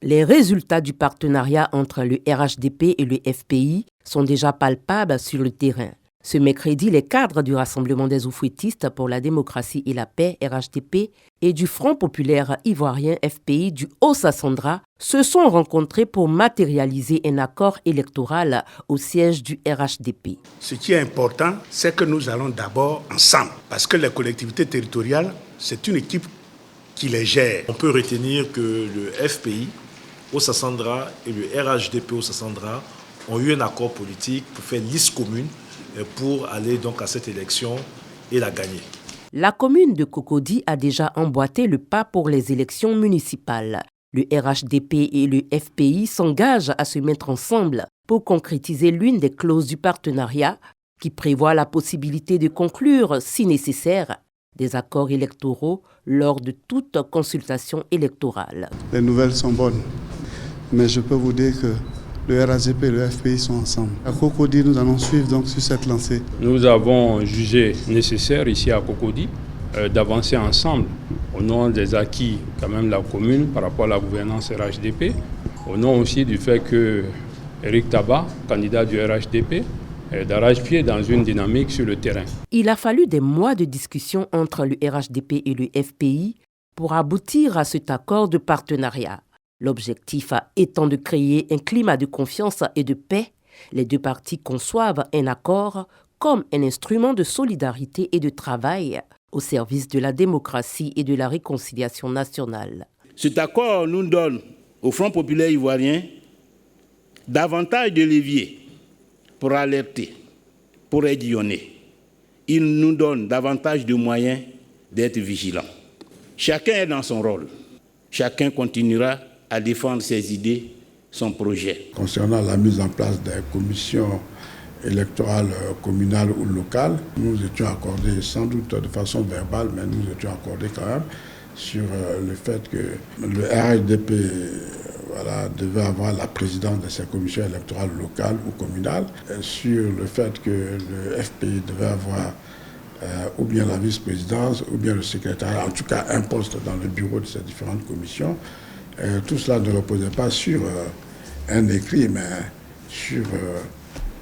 Les résultats du partenariat entre le RHDP et le FPI sont déjà palpables sur le terrain. Ce mercredi, les cadres du Rassemblement des oufouettistes pour la démocratie et la paix, RHDP, et du Front populaire ivoirien, FPI, du Haut-Sassandra, se sont rencontrés pour matérialiser un accord électoral au siège du RHDP. Ce qui est important, c'est que nous allons d'abord ensemble, parce que les collectivités territoriales, c'est une équipe qui les gère. On peut retenir que le FPI, Haut-Sassandra et le RHDP Haut-Sassandra ont eu un accord politique pour faire liste commune pour aller donc à cette élection et la gagner. La commune de Cocody a déjà emboîté le pas pour les élections municipales. Le RHDP et le FPI s'engagent à se mettre ensemble pour concrétiser l'une des clauses du partenariat qui prévoit la possibilité de conclure, si nécessaire, des accords électoraux lors de toute consultation électorale. Les nouvelles sont bonnes, mais je peux vous dire que le RHDP et le FPI sont ensemble. À Cocody, nous allons suivre donc sur cette lancée. Nous avons jugé nécessaire ici à Cocody d'avancer ensemble au nom des acquis quand même de la commune par rapport à la gouvernance RHDP, au nom aussi du fait que Eric Tabar, candidat du RHDP, d'arrache-pied dans une dynamique sur le terrain. Il a fallu des mois de discussion entre le RHDP et le FPI pour aboutir à cet accord de partenariat. L'objectif étant de créer un climat de confiance et de paix, les deux parties conçoivent un accord comme un instrument de solidarité et de travail au service de la démocratie et de la réconciliation nationale. Cet accord nous donne au Front populaire ivoirien davantage de leviers pour alerter, pour aiguillonner. Il nous donne davantage de moyens d'être vigilants. Chacun est dans son rôle. Chacun continuera à défendre ses idées, son projet. Concernant la mise en place des commissions électorales communales ou locales, nous étions accordés, sans doute de façon verbale, mais nous étions accordés quand même sur le fait que le RHDP devait avoir la présidence de ces commissions électorales locales ou communales, sur le fait que le FPI devait avoir ou bien la vice-présidence ou bien le secrétariat, en tout cas un poste dans le bureau de ces différentes commissions. Tout cela ne reposait pas sur un écrit, mais sur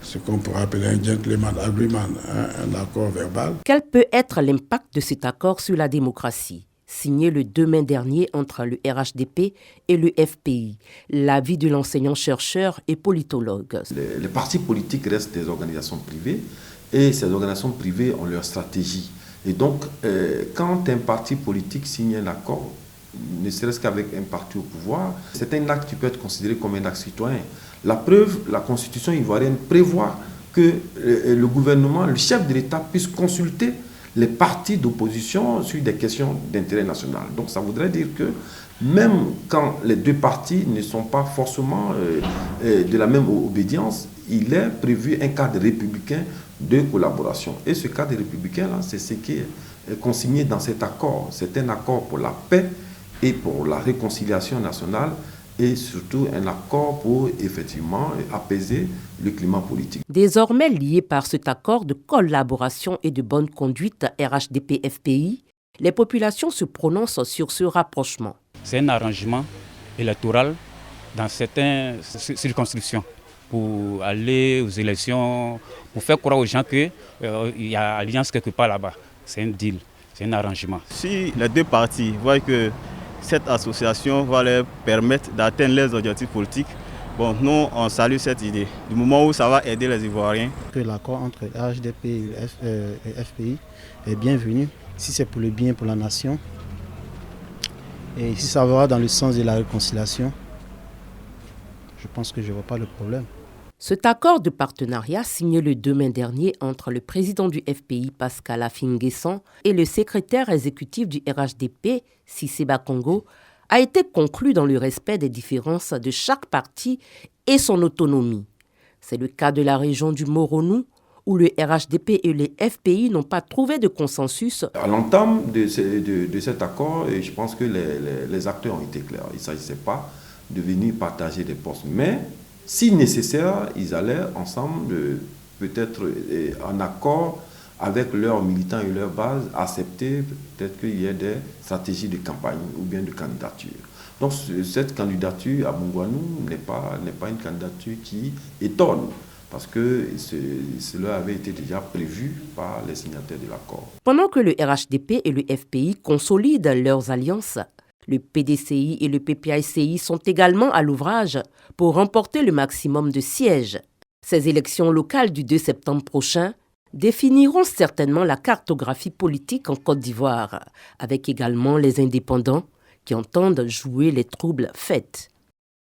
ce qu'on pourrait appeler un gentleman agreement, un accord verbal. Quel peut être l'impact de cet accord sur la démocratie, signé le 2 mai dernier entre le RHDP et le FPI? L'avis de l'enseignant-chercheur et politologue. Les partis politiques restent des organisations privées et ces organisations privées ont leur stratégie. Et donc, quand un parti politique signe un accord, ne serait-ce qu'avec un parti au pouvoir, c'est un acte qui peut être considéré comme un acte citoyen. La preuve, la Constitution ivoirienne prévoit que le gouvernement, le chef de l'État puisse consulter les partis d'opposition sur des questions d'intérêt national. Donc ça voudrait dire que même quand les deux partis ne sont pas forcément de la même obédience, il est prévu un cadre républicain de collaboration. Et ce cadre républicain-là, c'est ce qui est consigné dans cet accord. C'est un accord pour la paix et pour la réconciliation nationale et surtout un accord pour effectivement apaiser le climat politique. Désormais liés par cet accord de collaboration et de bonne conduite RHDP-FPI, les populations se prononcent sur ce rapprochement. C'est un arrangement électoral dans certaines circonscriptions pour aller aux élections, pour faire croire aux gens qu'il y a alliance quelque part là-bas. C'est un deal, c'est un arrangement. Si les deux parties voient que cette association va leur permettre d'atteindre leurs objectifs politiques, bon, nous, on salue cette idée. Du moment où ça va aider les Ivoiriens. Que l'accord entre RHDP et le FPI est bienvenu, si c'est pour le bien pour la nation, et si ça va dans le sens de la réconciliation, je pense que je ne vois pas le problème. Cet accord de partenariat signé le 2 mai dernier entre le président du FPI, Pascal Affi-N'Guessan, et le secrétaire exécutif du RHDP, Cissé Bakongo, a été conclu dans le respect des différences de chaque parti et son autonomie. C'est le cas de la région du Moronou, où le RHDP et les FPI n'ont pas trouvé de consensus. À l'entame de cet accord, je pense que les acteurs ont été clairs. Il ne s'agissait pas de venir partager des postes, mais si nécessaire, ils allaient ensemble, peut-être en accord avec leurs militants et leurs bases, accepter peut-être qu'il y ait des stratégies de campagne ou bien de candidature. Donc cette candidature à Mungwanou n'est pas une candidature qui étonne, parce que cela avait été déjà prévu par les signataires de l'accord. Pendant que le RHDP et le FPI consolident leurs alliances, le PDCI et le PPICI sont également à l'ouvrage pour remporter le maximum de sièges. Ces élections locales du 2 septembre prochain définiront certainement la cartographie politique en Côte d'Ivoire, avec également les indépendants qui entendent jouer les troubles faits.